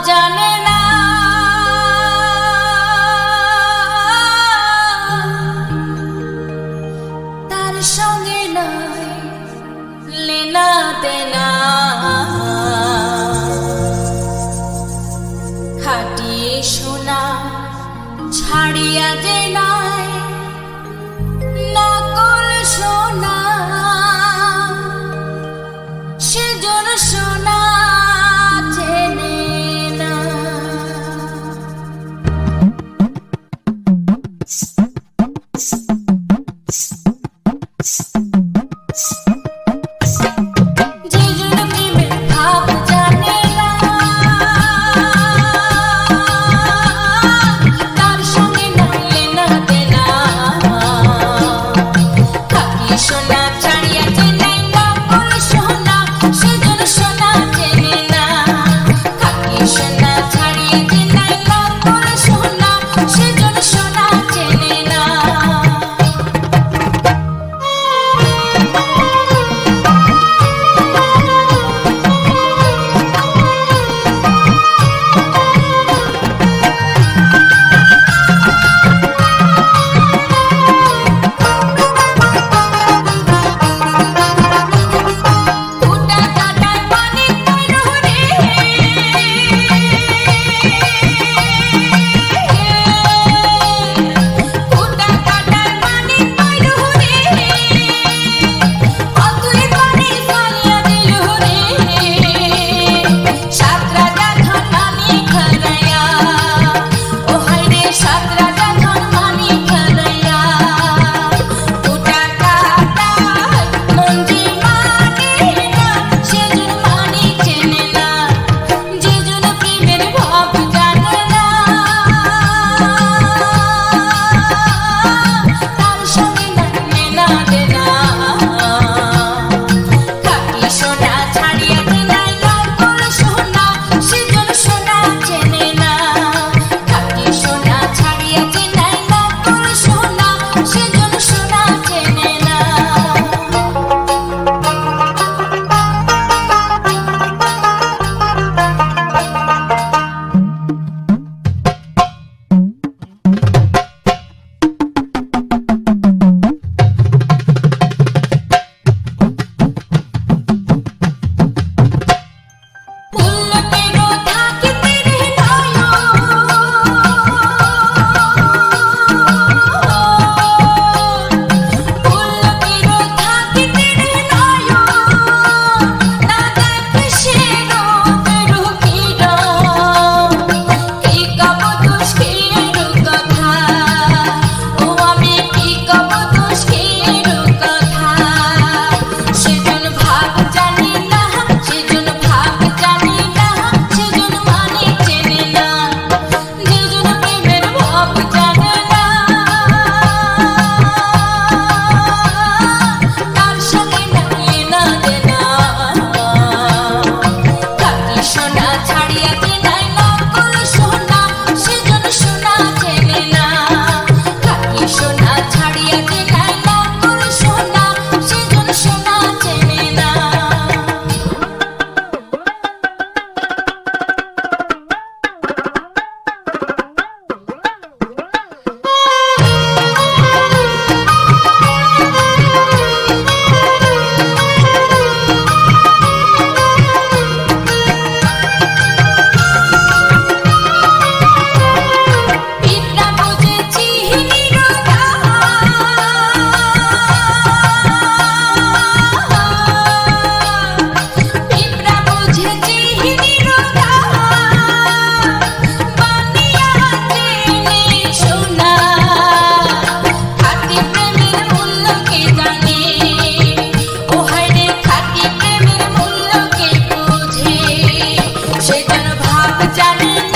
জানে না তার সঙ্গে নাই লেনা দেনা খাটিয়ে সোনা ছাড়িয়া যে নাই নকল সোনা সেজন সোনা চেনে না। যেজন প্রেমের ভাব জানে না তার সঙ্গে নাই লেনা দেনা খাঁটি সোনা ছাড়িয়া যে নাই নকল সোনা সেজন সোনা চেনে না। খাঁটি সোনা ছাড়িয়া যে নাই নকল সোনা সেজন সোনা চেনে না। ফুটা কাটার পানি কইলো রে ফুটা কাটার পানি কইলো রে অতুই পানি সালিয়া দিল রে সাত রাজা ধন মানি খারায়া ও হায়রে সাত রাজা ধন মানি খারায়া ফুটা কাটার মঞ্জি মানে না সেজন মানি চেনে না। যেজন প্রেমের ভাব জানে না তার সঙ্গে নাই লেনা দেনা খাঁটি সোনা ছাড়িয়া যে নাই নকল সোনা সেজন সোনা চেনে না। খাঁটি সোনা ছাড়িয়া যে নাই নকল সোনা সেজন সোনা চেনে না। পুলকেরও থাকিতে রে নয়ন পুলকেরও থাকিতে রে নয়ন না দেখে সে রূপেরও কিরণ কি কব দোষ কিরু কথা ও আমি কি কব দোষ কিরু কথা সেজন ভাব জানি না সেজন ভাব জানি না সেজন মানি চেনে না। যেজন প্রেমের ভাব জানে না তার সঙ্গে নাই লেনা দেনা খাঁটি সোনা ছাড়িয়া যে নাই নকল সোনা সেজন সোনা চেনে না। খাঁটি সোনা ছাড়িয়া যে নাই নকল সোনা সেজন সোনা চেনে না। পিঁপড়া বুঝেছি নিরোধা পিঁপড়া বুঝেছি নিরোধা বানিয়া চেনে সোনা খাঁটি প্রেমের মূল্য কে জানে ও হায়রে খাঁটি প্রেমের মূল্য কে বোঝে সেজন ভাব জানে না